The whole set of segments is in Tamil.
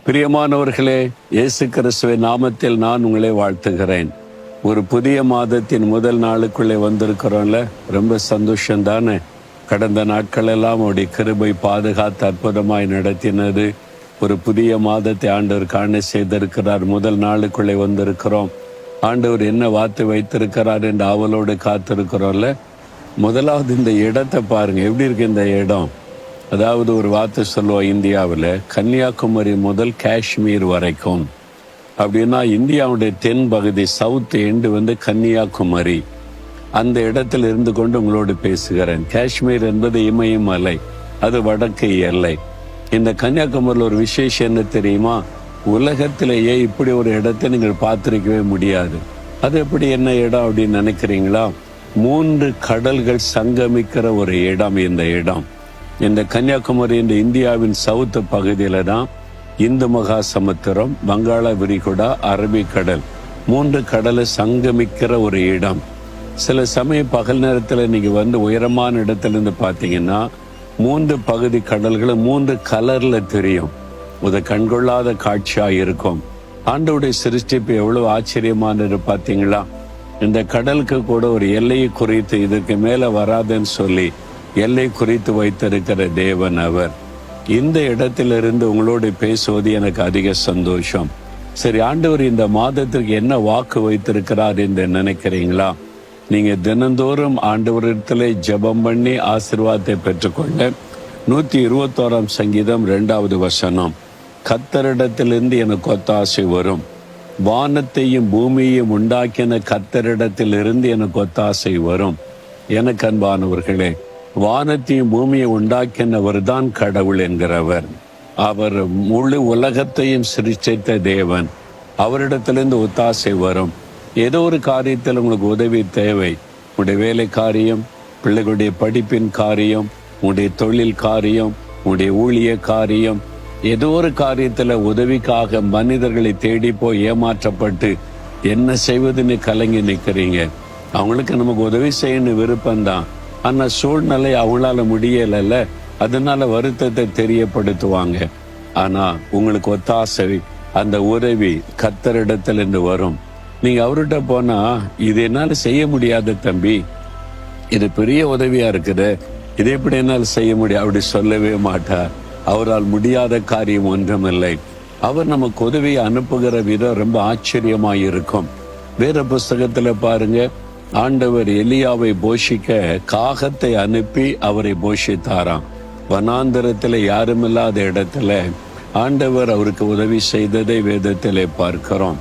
பிரியமானவர்களே, இயேசு கிறிஸ்துவின் நாமத்தில் நான் உங்களை வாழ்த்துகிறேன். ஒரு புதிய மாதத்தின் முதல் நாளுக்குள்ளே வந்திருக்கிறோம்ல, ரொம்ப சந்தோஷம் தானே. கடந்த நாட்கள் எல்லாம் அவருடைய கிருபை பாதுகாத்து அற்புதமாய் நடத்தினது. ஒரு புதிய மாதத்தை ஆண்டவர் காண செய்திருக்கிறார். முதல் நாளுக்குள்ளே வந்திருக்கிறோம். ஆண்டவர் என்ன வார்த்தை வைத்திருக்கிறார் என்று ஆவலோடு காத்திருக்கிறோம்ல. முதலாவது இந்த இடத்தை பாருங்க, எப்படி இருக்கு இந்த இடம். அதாவது ஒரு வார்த்தை சொல்லுவோம், இந்தியாவில் கன்னியாகுமரி முதல் காஷ்மீர் வரைக்கும். அப்படின்னா இந்தியாவுடைய தென் பகுதி, சவுத் எண்டு கன்னியாகுமரி. அந்த இடத்தில் இருந்து கொண்டு உங்களோடு பேசுகிறேன். காஷ்மீர் என்பது இமயமலை, அது வடக்கு எல்லை. இந்த கன்னியாகுமரியில் ஒரு விசேஷம் என்ன தெரியுமா? உலகத்திலேயே இப்படி ஒரு இடத்தை நீங்கள் பார்த்திருக்கவே முடியாது. அது எப்படி, என்ன இடம் அப்படின்னு நினைக்கிறீங்களா? 3 கடல்கள் சங்கமிக்கிற ஒரு இடம் இந்த இடம். இந்த கன்னியாகுமரி இந்த இந்தியாவின் சவுத் பகுதியில தான் இந்து மகா சமுத்திரம், வங்காள விரிகுடா, அரபிக்கடல் 3 கடலை சங்கமிக்கிற ஒரு இடம். சில சமயம் பகல் நேரத்தில் நீங்க உயரமான இடத்துல இருந்து பார்த்தீங்கன்னா 3 பகுதி கடல்களும் 3 கலர்ல தெரியும். ஒரு கண்கொள்ளாத காட்சியா இருக்கும். ஆண்டவருடைய சிருஷ்டிப்பு எவ்வளவு ஆச்சரியமானது பார்த்தீங்களா? இந்த கடலுக்கு கூட ஒரு எல்லையை குறித்து இதற்கு மேல வராதுன்னு சொல்லி எல்லை குறித்து வைத்திருக்கிற தேவன் அவர். இந்த இடத்திலிருந்து உங்களோடு பேசுவது எனக்கு அதிக சந்தோஷம். சரி, ஆண்டவர் இந்த மாதத்திற்கு என்ன வாக்கு வைத்திருக்கிறார் என்று நினைக்கிறீங்களா? நீங்க தினந்தோறும் ஆண்டவரிடத்திலே ஜெபம் பண்ணி ஆசீர்வாதத்தை பெற்றுக்கொள்ள 121 சங்கீதம் 2வது வசனம், கர்த்தரிடத்திலிருந்து எனக்கு ஒத்தாசை வரும். வானத்தையும் பூமியையும் உண்டாக்கின கர்த்தரிடத்திலிருந்து எனக்கு ஒத்தாசை வரும். எனக்கு அன்பானவர்களே, வானத்தையும் பூமியை உண்டாக்கினவர் தான் கடவுள் என்கிறவர். அவர் முழு உலகத்தையும் சிருஷ்டித்த தேவன். அவரிடத்திலிருந்து ஒத்தாசை வரும். ஏதோ ஒரு காரியத்தில் உங்களுக்கு உதவி தேவை. உங்களுடைய வேலை காரியம், பிள்ளைகளுடைய படிப்பின் காரியம், உங்களுடைய தொழில் காரியம், உங்களுடைய ஊழிய காரியம், ஏதோ ஒரு காரியத்தில் உதவிக்காக மனிதர்களை தேடி போய் ஏமாற்றப்பட்டு என்ன செய்வதுன்னு கலங்கி நிற்கிறீங்க. அவங்களுக்கு நமக்கு உதவி செய்யணும் விருப்பம்தான். ஆனா சூழ்நிலை அவங்களால முடியல, அதனால வருத்தத்தை தெரியப்படுத்துவாங்க. ஆனா உங்களுக்கு ஒத்தாசை, அந்த உதவி கர்த்தரிடத்திலிருந்து வரும். நீங்க அவர்கிட்ட போனா, இது என்னால செய்ய முடியாத தம்பி, இது பெரிய உதவியா இருக்குது, இது எப்படி என்னால செய்ய முடியும் அப்படி சொல்லவே மாட்டார். அவரால் முடியாத காரியம் ஒன்றுமில்லை. அவர் நமக்கு உதவியை அனுப்புகிற விதம் ரொம்ப ஆச்சரியமாயிருக்கும். வேற புஸ்தகத்துல பாருங்க, ஆண்டவர் எலியாவை போஷிக்க காகத்தை அனுப்பி அவரை போஷித்தாராம். வனாந்தரத்தில் யாருமில்லாத இடத்துல ஆண்டவர் அவருக்கு உதவி செய்ததை வேதத்திலே பார்க்கிறோம்.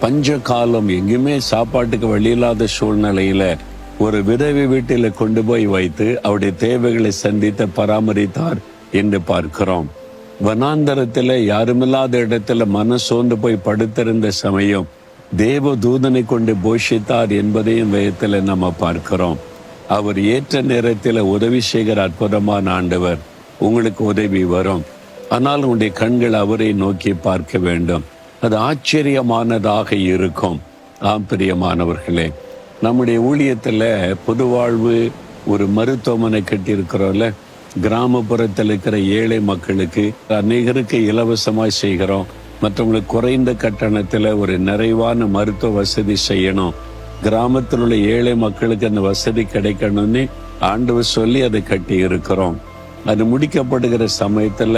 பஞ்ச காலம், எங்குமே சாப்பாட்டுக்கு வழியில்லாத சூழ்நிலையில ஒரு விதவை வீட்டில கொண்டு போய் வைத்து அவருடைய தேவைகளை சந்தித்து பராமரித்தார் என்று பார்க்கிறோம். வனாந்தரத்தில் யாருமில்லாத இடத்துல மனசோர்ந்து போய் படுத்திருந்த சமயம் தேவ தூதனை கொண்டு போஷித்தார் என்பதையும் வேதத்தில் நம்ம பார்க்கிறோம். அவர் ஏற்ற நேரத்தில் உதவி செய்கிற அற்புதமான ஆண்டவர். உங்களுக்கு உதவி வரும், ஆனால் உங்களுடைய கண்கள் அவரை நோக்கி பார்க்க வேண்டும். அது ஆச்சரியமானதாக இருக்கும். பிரியமானவர்களே, நம்முடைய ஊழியத்துல பொது வாழ்வு ஒரு மருத்துவமனை கட்டி இருக்கிறோம்ல, கிராமப்புறத்தில் இருக்கிற ஏழை மக்களுக்கு அநேகருக்கு இலவசமாய் செய்கிறோம். மற்றவங்களுக்கு குறைந்த கட்டணத்தில் ஒரு நிறைவான மருத்துவ வசதி செய்யணும். கிராமத்தில் உள்ள ஏழை மக்களுக்கு அந்த வசதி கிடைக்கணும்னு ஆண்டவர் சொல்லி அதை கட்டி இருக்கிறோம். அது முடிக்கப்படுகிற சமயத்துல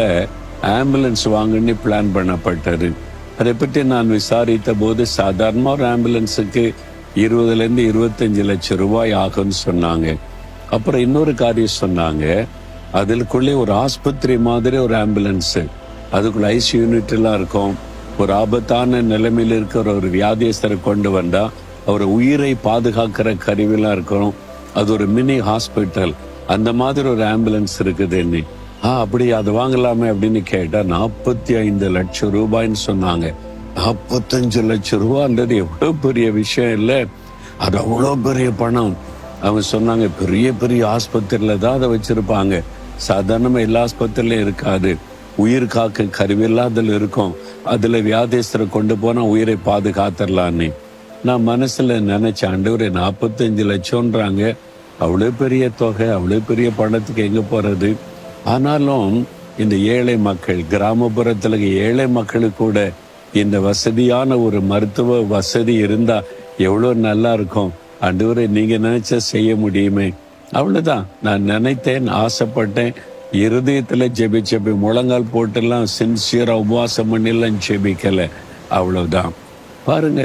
ஆம்புலன்ஸ் வாங்கன்னு பிளான் பண்ணப்பட்டது. அதை பற்றி நான் விசாரித்த போது சாதாரண ஒரு ஆம்புலன்ஸுக்கு 20 to 25 லட்சம் ரூபாய் ஆகும்னு சொன்னாங்க. அப்புறம் இன்னொரு காரியம் சொன்னாங்க, அதுக்குள்ளே ஒரு ஆஸ்பத்திரி மாதிரி ஒரு ஆம்புலன்ஸ், அதுக்குள்ள ஐசி யூனிட் எல்லாம் இருக்கும். ஒரு ஆபத்தான நிலைமையில் இருக்கிற ஒரு வியாதியஸ்தரை கொண்டு வந்தா அவர் உயிரை பாதுகாக்கிற கருவிலாம் இருக்கணும். அது ஒரு மினி ஹாஸ்பிட்டல், அந்த மாதிரி ஒரு ஆம்புலன்ஸ் இருக்குதுன்னு. அப்படி அது வாங்கலாமே அப்படின்னு கேட்டா 45 லட்சம் ரூபாய்ன்னு சொன்னாங்க. 45 லட்சம் ரூபான்றது எவ்வளவு பெரிய விஷயம் இல்லை, அது அவ்வளோ பெரிய பணம். அவங்க சொன்னாங்க, பெரிய பெரிய ஆஸ்பத்திரியில தான் அதை வச்சிருப்பாங்க, சாதாரணமா எல்லா ஆஸ்பத்திரியிலும் இருக்காது. உயிர் காக்க கருவியெல்லாம் அதுல இருக்கும், அதுல வியாதிஸ்தரை கொண்டு போனா உயிரை பாதுகாத்துடலான்னு. நான் மனசுல நினைச்சேன், ஆண்டவரே 45 லட்சம்ன்றாங்க, அவ்வளோ பெரிய தொகை, அவ்வளோ பெரிய பணத்துக்கு எங்க போறது? ஆனாலும் இந்த ஏழை மக்கள், கிராமப்புறத்துல ஏழை மக்களுக்கு கூட இந்த வசதியான ஒரு மருத்துவ வசதி இருந்தா எவ்வளோ நல்லா இருக்கும். ஆண்டவரே, நீங்க நினைச்சா செய்ய முடியுமே. அவ்வளவுதான், நான் நினைத்தேன், ஆசைப்பட்டேன், இருதயத்துல ஜெபிச்சபி, முழங்கால் போட்டெல்லாம் சின்சியரா உபவாசம் பண்ணிலாம் ஜெபிக்கல. அவ்வளவுதான். பாருங்க,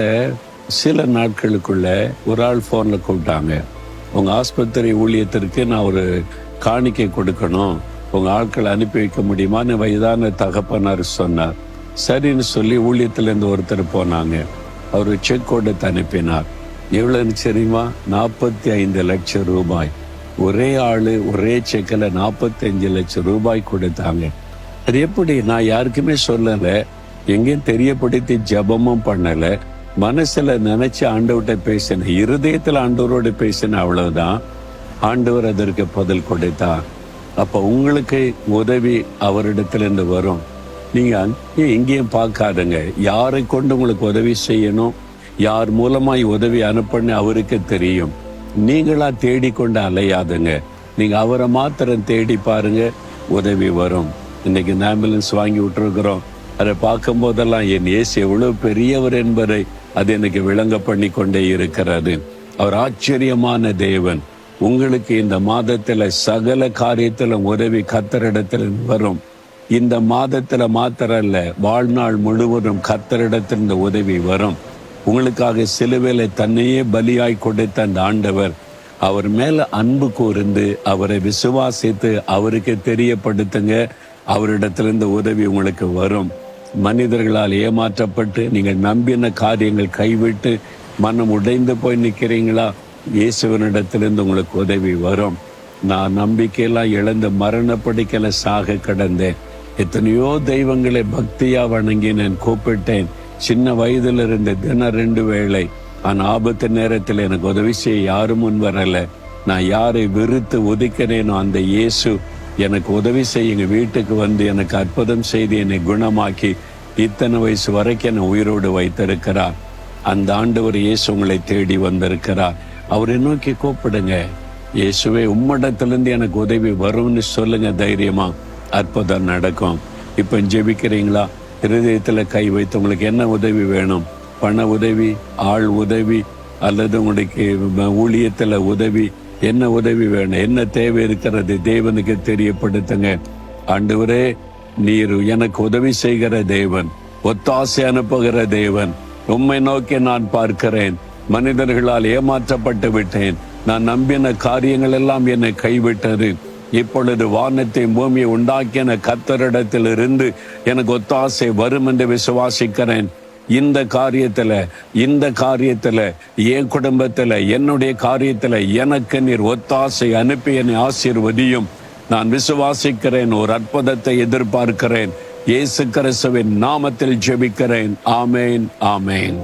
சில நாட்களுக்குள்ள ஒரு ஆள் போன்ல கூப்பிட்டாங்க, உங்க ஆஸ்பத்திரி ஊழியத்திற்கு நான் ஒரு காணிக்கை கொடுக்கணும், உங்க ஆட்களை அனுப்பி வைக்க முடியுமான்னு வயதான தகப்பனார் சொன்னார். சரின்னு சொல்லி ஊழியத்துல இருந்து ஒருத்தர் போனாங்க. அவர் செக் கொடுத்து அனுப்பினார். எவ்வளவுன்னு தெரியுமா? 45 லட்சம் ரூபாய். ஒரே ஆளு ஒரே செக்கில் 45 லட்சம் ரூபாய் கொடுத்தாங்க. அது எப்படி? நான் யாருக்குமே சொல்லல, எங்கேயும் தெரியப்படுத்தி ஜபமும் பண்ணல, மனசுல நினைச்சு ஆண்டவர்கிட்ட பேசின, இருதயத்துல ஆண்டவரோட பேசின, அவ்வளவுதான். ஆண்டவர் அதற்கு பதில் கொடுத்தார். அப்ப உங்களுக்கு உதவி அவரிடத்திலிருந்து வரும். நீங்க அங்கேயும் இங்கேயும் பார்க்காதுங்க. யாரை கொண்டு உங்களுக்கு உதவி செய்யணும், யார் மூலமாய் உதவி அனுப்பன்னு அவருக்கு தெரியும். நீங்களா தேடிக்கொண்டு அலையாதுங்க. நீங்க அவரை மாத்திரம் தேடி பாருங்க, உதவி வரும். இன்னைக்கு இந்த ஆம்புலன்ஸ் வாங்கி விட்டுருக்கிறோம். அதை பார்க்கும் போதெல்லாம் என் இயேசு எவ்வளவு பெரியவர் என்பதை அது எனக்கு விளங்க பண்ணி கொண்டே இருக்கிறது. அவர் ஆச்சரியமான தேவன். உங்களுக்கு இந்த மாதத்துல சகல காரியத்துல உதவி கர்த்தரிடத்தில் வரும். இந்த மாதத்துல மாத்திரம் இல்ல, வாழ்நாள் முழுவதும் கர்த்தரிடத்தில் இந்த உதவி வரும். உங்களுக்காக சிலுவையில தன்னையே பலியாய் கொடுத்த அந்த ஆண்டவர், அவர் மேல அன்பு கூர்ந்து அவரை விசுவாசித்து அவருக்கு தெரியப்படுத்துங்க. அவரிடத்திலிருந்து உதவி உங்களுக்கு வரும். மனிதர்களால் ஏமாற்றப்பட்டு நீங்கள் நம்பின காரியங்கள் கைவிட்டு மனம் உடைந்து போய் நிற்கிறீங்களா? இயேசுவனிடத்திலிருந்து உங்களுக்கு உதவி வரும். நான் நம்பிக்கையெல்லாம் இழந்த மரணப்படிக்கல சாக கடந்தேன். எத்தனையோ தெய்வங்களை பக்தியா வணங்கினேன், கூப்பிட்டேன். சின்ன வயதுல இருந்த தினம் 2 வேளை. ஆனா ஆபத்து நேரத்தில் எனக்கு உதவி செய்ய யாரும் முன் வரல. நான் யாரை வெறுத்து ஒதுக்கினேனோ அந்த இயேசு எனக்கு உதவி செய்ய எங்க வீட்டுக்கு வந்து எனக்கு அற்புதம் செய்து என்னை குணமாக்கி இத்தனை வயசு வரைக்கும் என்னை உயிரோடு வைத்திருக்கிறார். அந்த ஆண்டவர் இயேசு உங்களை தேடி வந்திருக்கிறார். அவரை நோக்கி கூப்பிடுங்க. இயேசுவே, உம்மிடத்திலிருந்து எனக்கு உதவி வரும்னு சொல்லுங்க தைரியமா. அற்புதம் நடக்கும். இப்ப ஜெபிக்கிறீங்களா? இருதயத்துல கை வைத்து உங்களுக்கு என்ன உதவி வேணும்? பண உதவி, ஆள் உதவி, அல்லது உங்களுக்கு ஊழியத்துல உதவி, என்ன உதவி வேணும், என்ன தேவை இருக்கிறது தேவனுக்கு தெரியப்படுத்துங்க. ஆண்டவரே, நீர் எனக்கு உதவி செய்கிற தேவன், ஒத்தாசை அனுப்புகிற தேவன். உம்மை நோக்கி நான் பார்க்கிறேன். மனிதர்களால் ஏமாற்றப்பட்டு விட்டேன். நான் நம்பின காரியங்கள் எல்லாம் என்னை கைவிட்டது. இப்பொழுது வானத்தை பூமியை உண்டாக்கின கர்த்தரிடத்தில் இருந்து எனக்கு ஒத்தாசை வரும் என்று விசுவாசிக்கிறேன். இந்த காரியத்துல என் குடும்பத்துல, என்னுடைய காரியத்துல எனக்கு நீர் ஒத்தாசை அனுப்பி என்னை ஆசீர்வதியும். நான் விசுவாசிக்கிறேன், ஒரு அற்புதத்தை எதிர்பார்க்கிறேன். இயேசு கிறிஸ்துவின் நாமத்தில் ஜெபிக்கிறேன். ஆமேன், ஆமேன்.